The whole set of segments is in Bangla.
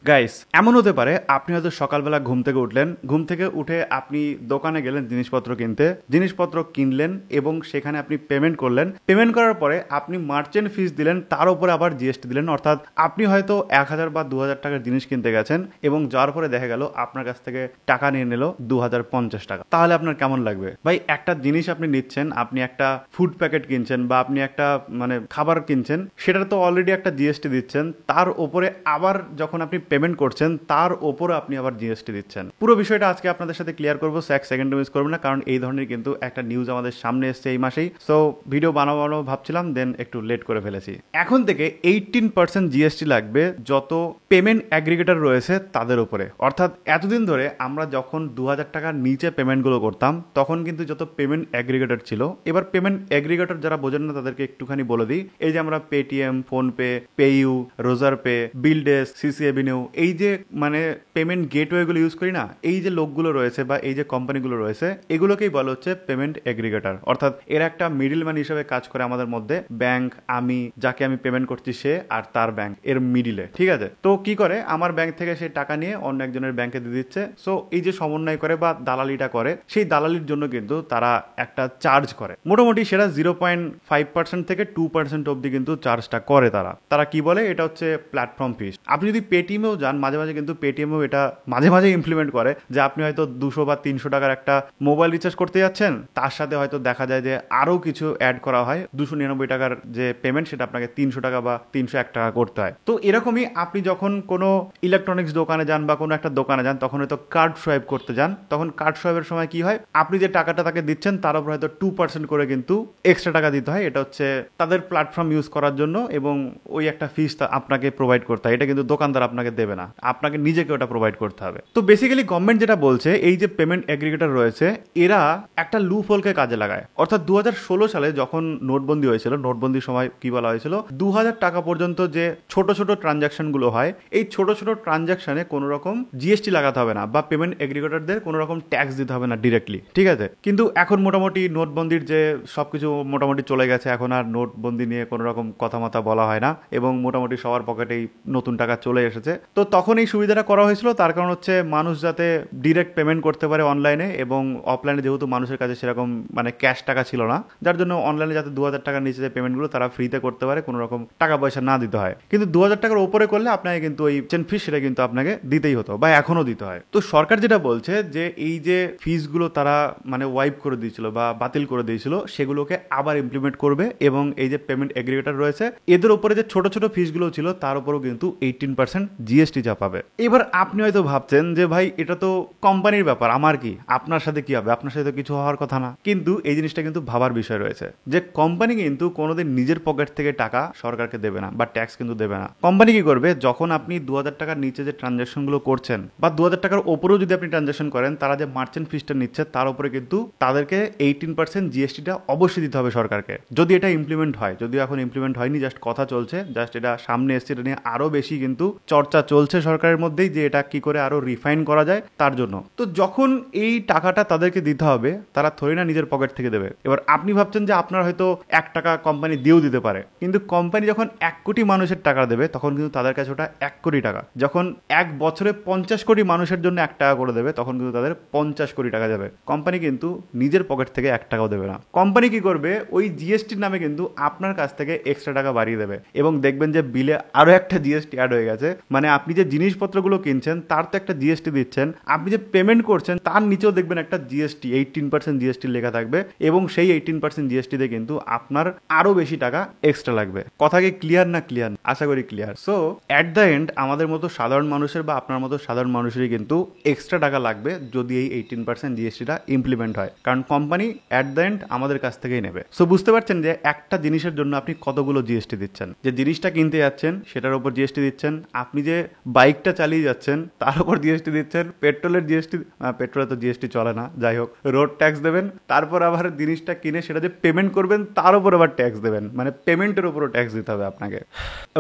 গাইস, এমন হতে পারে আপনি হয়তো সকালবেলা ঘুম থেকে উঠলেন, ঘুম থেকে উঠে আপনি দোকানে গেলেন জিনিসপত্র কিনতে, জিনিসপত্র কিনলেন এবং সেখানে আপনি পেমেন্ট করলেন। পেমেন্ট করার পরে আপনি মার্চেন্ট ফিস দিলেন, তার উপরে আবার জিএসটি দিলেন। অর্থাৎ আপনি হয়তো 1,000 বা 2,000 টাকার জিনিস কিনতে গেছেন এবং যাওয়ার পরে দেখা গেল আপনার কাছ থেকে টাকা নিয়ে নিল 2,050 টাকা। তাহলে আপনার কেমন লাগবে ভাই? একটা জিনিস আপনি নিচ্ছেন, আপনি একটা ফুড প্যাকেট কিনছেন বা আপনি একটা মানে খাবার কিনছেন, সেটার তো অলরেডি একটা জিএসটি দিচ্ছেন, তার উপরে আবার যখন আপনি পেমেন্ট করছেন তার ওপরে আপনি আবার জিএসটি দিচ্ছেন। পুরো বিষয়টা আজকে আপনাদের সাথে ক্লিয়ার করবো, এক সেকেন্ড মিস করবেন না, কারণ এই ধরনের কিন্তু একটা নিউজ আমাদের সামনে এসছে এই মাসেই। সো ভিডিও বানাবো ভাবছিলাম, দেন একটু লেট করে ফেলেছি। এখন থেকে 18% জিএসটি লাগবে যত পেমেন্ট অ্যাগ্রিগেটর রয়েছে তাদের উপরে। অর্থাৎ এতদিন ধরে আমরা যখন 2,000 টাকার নিচে পেমেন্টগুলো করতাম তখন কিন্তু যত পেমেন্ট অ্যাগ্রিগেটর ছিল, এবার পেমেন্ট অ্যাগ্রিগেটর যারা বোঝেন না তাদেরকে একটুখানি বলে দিই। এই যে আমরা পেটিএম, ফোনপে, পেইউ, রোজার পে, বিলডেস্ক, সিসি এভিনিউ, এই যে মানে পেমেন্ট গেটওয়েগুলো ইউজ করি না, এই যে লোকগুলো রয়েছে বা এই যে কোম্পানিগুলো রয়েছে, এগুলোকেই বলা হচ্ছে পেমেন্ট এগ্রিগেটর। অর্থাৎ এরা একটা মিডিল ম্যান হিসেবে কাজ করে আমাদের মধ্যে। ব্যাংক, আমি যাকে আমি পেমেন্ট করছি সে আর তার ব্যাংক এর মিডিলে, ঠিক আছে? তো কি করে, আমার ব্যাংক থেকে সে টাকা নিয়ে অন্য একজনের ব্যাংকে দিয়ে দিচ্ছে। সো এই যে সমন্বয় করে বা দালালিটা করে, সেই দালালির জন্য কিন্তু তারা একটা চার্জ করে। মোটামুটি সেটা 0.5% থেকে 2% অব্দি কিন্তু চার্জটা করে। তারা কি বলে, এটা হচ্ছে প্ল্যাটফর্ম ফিস। আপনি যদি পেটিএমেও যান, মাঝে মাঝে কিন্তু পেটিএমও এটা মাঝে মাঝে ইমপ্লিমেন্ট করে যে আপনি হয়তো 200 বা 300 টাকার একটা মোবাইল রিচার্জ করতে যাচ্ছেন, তার সাথে হয়তো দেখা যায় যে আরো কিছু অ্যাড করা হয়। 299 টাকার যে পেমেন্ট সেটা আপনাকে 300 টাকা বা 301 টাকা করতে হয়। তো এরকমই আপনি যখন কোনো ইলেকট্রনিক্স দোকানে যান বা কোনো একটা দোকানে যান, তখন হয়তো কার্ড সোয়াইপ করতে যান, তখন কার্ড সোয়াইপের সময় কি হয়, আপনি যে টাকাটা তাকে দিচ্ছেন তার উপর হয়তো 2% করে কিন্তু এক্সট্রা টাকা দিতে হয়। এটা হচ্ছে তাদের প্ল্যাটফর্ম ইউজ করার জন্য এবং ওই একটা ফিস আপনাকে প্রোভাইড করতে হয়। এটা কিন্তু দোকানদার আপনাকে দেবে না, আপনাকে নিজেকে ওটা প্রোভাইড করতে হবে। তো বেসিক্যালি গভর্নমেন্ট যেটা বলছে, এই যে পেমেন্ট এগ্রিগেটর রয়েছে এরা একটা লুপ হোলকে কাজে লাগায়। অর্থাৎ 2016 সালে যখন নোটবন্দি হয়েছিল, নোটবন্দির সময় কি বলা হয়েছিল, 2,000 টাকা পর্যন্ত যে ছোট ছোট ট্রানজাকশন গুলো হয়, এই ছোট ছোট ট্রানজাকশনে কোনো রকম জিএসটি লাগাতে হবে না বা পেমেন্ট এগ্রিগেটরদের কোনো রকম ট্যাক্স দিতে হবে না ডিরেক্টলি, ঠিক আছে? কিন্তু এখন মোটামুটি নোটবন্দির যে সবকিছু মোটামুটি চলে গেছে, এখন আর নোটবন্দি নিয়ে কোনো রকম কথামাথা বলা হয় না এবং মোটামুটি সবার পকেটেই নতুন টাকা চলে এসেছে। তো তখন এই সুবিধাটা করা হয়েছিল, তার কারণ হচ্ছে মানুষ যাতে ডিরেক্ট পেমেন্ট করতে পারে অনলাইনে, এবং অফলাইনে যেহেতু মানুষের কাছে সেরকম মানে ক্যাশ টাকা ছিল না, যার জন্য অনলাইনে যাতে 2,000 টাকার নিচে যে পেমেন্টগুলো তারা ফ্রিতে করতে পারে, কোনো রকম টাকা পয়সা না দিতে হয়। কিন্তু 2,000 টাকার উপরে করলে আপনাকে কিন্তু ওই ফিস সেটা কিন্তু আপনাকে দিতেই হতো বা এখনো দিতে হয়। তো সরকার যেটা বলছে যে এই যে ফিসগুলো তারা মানে ওয়াইপ করে দিয়েছিল বা বাতিল করে দিয়েছিল, সেগুলোকে আবার ইমপ্লিমেন্ট করবে এবং এই যে পেমেন্ট এগ্রিগেটর রয়েছে এদের উপরে যে ছোট ছোট ফিসগুলো ছিল তার উপরেও কিন্তু 18% জিএসটি চাপাবে। এবার আপনি হয়তো ভাবছেন যে ভাই এটা তো কোম্পানির ব্যাপার, আমার কি, আপনার সাথে কি হবে, আপনার সাথে তো কিছু হওয়ার কথা না। কিন্তু এই জিনিসটা কিন্তু ভাবার বিষয় রয়েছে যে কোম্পানি কিন্তু কোনোদিন নিজের পকেট থেকে টাকা সরকারকে দেবে না বা ট্যাক্স কিন্তু দেবে না। কোম্পানি কি করবে, যখন আপনি 2,000 টাকার নিচে যে ট্রানজাকশন গুলো করছেন বা 2,000 টাকার ওপরেও যদি আপনি ট্রানজাকশন করেন, তারা যে মার্চেন্ট ফিসটা নিচ্ছে তার উপরে কিন্তু তাদেরকে 18% জিএসটিটা অবশ্যই দিতে হবে সরকারকে, যদি এটা ইমপ্লিমেন্ট হয়। যদিও এখন ইমপ্লিমেন্ট হয়নি, জাস্ট কথা চলছে, জাস্ট এটা সামনে এসছে, এটা নিয়ে আরো বেশি কিন্তু চর্চা চলছে সরকারের মধ্যেই যে এটা কি করে আরো রিফাইন করা যায় তার জন্য। তো যখন এই টাকাটা তাদেরকে দিতে হবে, তারা থরি না নিজের পকেট থেকে দেবে। এবার আপনি ভাবছেন যে আপনার হয়তো 1 টাকা কোম্পানি দিয়েও দিতে পারে, কিন্তু কোম্পানি যখন 1 কোটি মানুষের টাকা দেবে তখন কিন্তু তাদের কাছে ওটা 1 কোটি টাকা। যখন 1 বছরে 50 কোটি মানুষের জন্য 1 টাকা করে দেবে তখন কিন্তু তাদের 50 কোটি টাকা যাবে। কোম্পানি কিন্তু নিজের পকেট থেকে 1 টাকাও দেবে না। কোম্পানি কি করবে, ওই জিএসটির নামে কিন্তু আপনার কাছ থেকে এক্সট্রা টাকা বাড়িয়ে দেবে এবং দেখবেন যে বিলে আরো একটা জিএসটি অ্যাড হয়ে গেছে। মানে আপনি যে জিনিসপত্রগুলো কিনছেন তার তো একটা জিএসটি দিচ্ছেন, আপনি যে পেমেন্ট করছেন তার নিচেও দেখবেন একটা জিএসটি 18% জিএসটি লেখা থাকবে এবং সেই 18% জিএসটিতে কিন্তু আপনার আরো বেশি টাকা এক্সট্রা লাগবে। কথা কি ক্লিয়ার না? ক্লিয়ার, আশা করি clear. So at the end আমাদের মতো সাধারণ মানুষের বা আপনার মতো সাধারণ মানুষেরই কিন্তু এক্সট্রা টাকা লাগবে যদি এই 18% জিএসটিটা ইমপ্লিমেন্ট হয়, কারণ কোম্পানি অ্যাট দ্য এন্ড আমাদের কাছ থেকেই নেবে। সো বুঝতে পারছেন যে একটা জিনিসের জন্য আপনি কতগুলো জিএসটি দিচ্ছেন। যে জিনিসটা কিনতে যাচ্ছেন সেটার উপর জিএসটি দিচ্ছেন, আপনি যে বাইকটা চালিয়ে যাচ্ছেন তার উপর জিএসটি দিচ্ছেন, পেট্রোলের জিএসটি, পেট্রোলে তো জিএসটি চলে না, যাই হোক, রোড ট্যাক্স দেবেন, তারপর আবার জিনিসটা কিনে সেটা যে পেমেন্ট করবেন তার উপর আবার ট্যাক্স দেবেন, মানে পেমেন্টের উপরও ট্যাক্স দিতে হবে আপনাকে।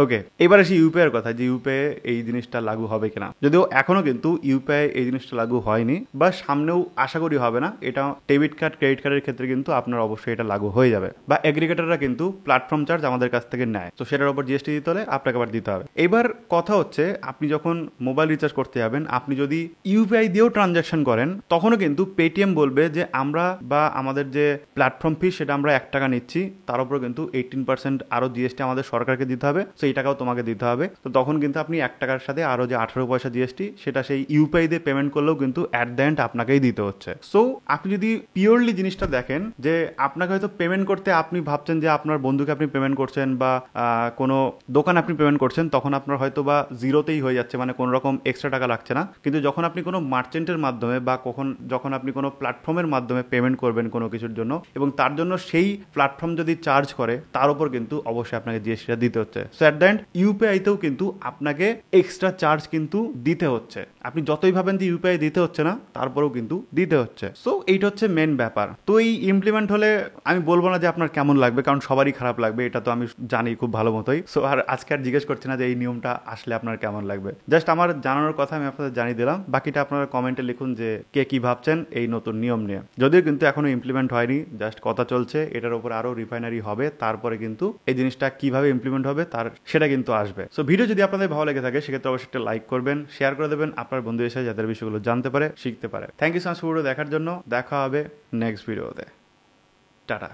ওকে, এবার আসি ইউপিআই এর কথা, যে ইউপিআই এই জিনিসটা লাগু হবে কিনা। যদিও এখনো কিন্তু ইউপিআই এই জিনিসটা লাগু হয়নি বা সামনেও আশা করি হবে না। এটা ডেবিট কার্ড, ক্রেডিট কার্ডের ক্ষেত্রে কিন্তু আপনার অবশ্যই এটা লাগু হয়ে যাবে, বা এগ্রিগেটররা কিন্তু প্ল্যাটফর্ম চার্জ আমাদের কাছ থেকে নেয়, তো সেটার উপর জিএসটি দিতে হলে আপনাকে আবার দিতে হবে। এবার কথা হচ্ছে আপনি যখন মোবাইল রিচার্জ করতে যাবেন, আপনি যদি ইউপিআই দিয়েও ট্রানজাকশন করেন, তখনও কিন্তু পেটিএম বলবে যে আমরা বা আমাদের যে প্ল্যাটফর্ম ফি সেটা আমরা 1 টাকা নিচ্ছি, তার উপর কিন্তু 18% আরো জিএসটি আমাদের সরকারকে দিতে হবে, সেই টাকাও তোমাকে দিতে হবে। তো তখন কিন্তু আপনি 1 টাকার সাথে আরো যে 18 পয়সা জিএসটি সেটা সেই ইউপিআই দিয়ে পেমেন্ট করলেও কিন্তু অ্যাট দ্য এন্ড আপনাকেই দিতে হচ্ছে। সো আপনি যদি পিওরলি জিনিসটা দেখেন যে আপনাকে হয়তো পেমেন্ট করতে আপনি ভাবছেন যে আপনার বন্ধুকে আপনি পেমেন্ট করছেন বা কোনো দোকান আপনি পেমেন্ট করছেন, তখন আপনার হয়তো বা জিরোতেই হয়ে যাচ্ছে, মানে কোনো রকম এক্সট্রা টাকা লাগছে না। কিন্তু যখন আপনি কোনো মার্চেন্টের মাধ্যমে বা যখন আপনি কোনো প্ল্যাটফর্মের মাধ্যমে পেমেন্ট করবেন কোনো কিছুর জন্য, এবং তার জন্য সেই প্ল্যাটফর্ম যদি চার্জ করে, তার উপর কিন্তু অবশ্যই আপনাকে জিএসটিটা দিতে হচ্ছে। সো অ্যাট দ্য এন্ড ইউপিআইতেও কিন্তু আপনাকে এক্সট্রা চার্জ কিন্তু দিতে হচ্ছে। আপনি যতই ভাবেন যে ইউপিআই দিতে হচ্ছে না, তারপরেও কিন্তু দিতে হচ্ছে। সো এইটা হচ্ছে মেন ব্যাপার। তো এই ইমপ্লিমেন্ট হলে আমি বলবো না যে আপনার কেমন লাগবে, কারণ সবারই খারাপ লাগবে, এটা তো আমি জানি খুব ভালো মতোই। সো আর আজকে আর জিজ্ঞেস করছি না যে এই নিয়মটা আসলে আপনার কেমন লাগবে, জাস্ট আমার জানানোর কথা আমি আপনাদের জানিয়ে দিলাম। বাকিটা আপনারা কমেন্টে লিখুন যে কে কি ভাবছেন এই নতুন নিয়ম নিয়ে। যদিও কিন্তু এখনো ইমপ্লিমেন্ট হয়নি, জাস্ট কথা চলছে, এটার উপর আরো রিফাইনারি হবে, তারপরে কিন্তু এই জিনিসটা কিভাবে ইমপ্লিমেন্ট হবে সেটা কিন্তু আসবে। সো ভিডিও যদি আপনাদের ভালো লেগে থাকে সেক্ষেত্রে অবশ্যই একটা লাইক করবেন, শেয়ার করে দেবেন আপনার বন্ধুদের সাথে, যাদের বিষয়গুলো জানতে পারে, শিখতে পারে। Thank you so much video দেখার জন্য। দেখা হবে নেক্সট ভিডিওতে। টাটা।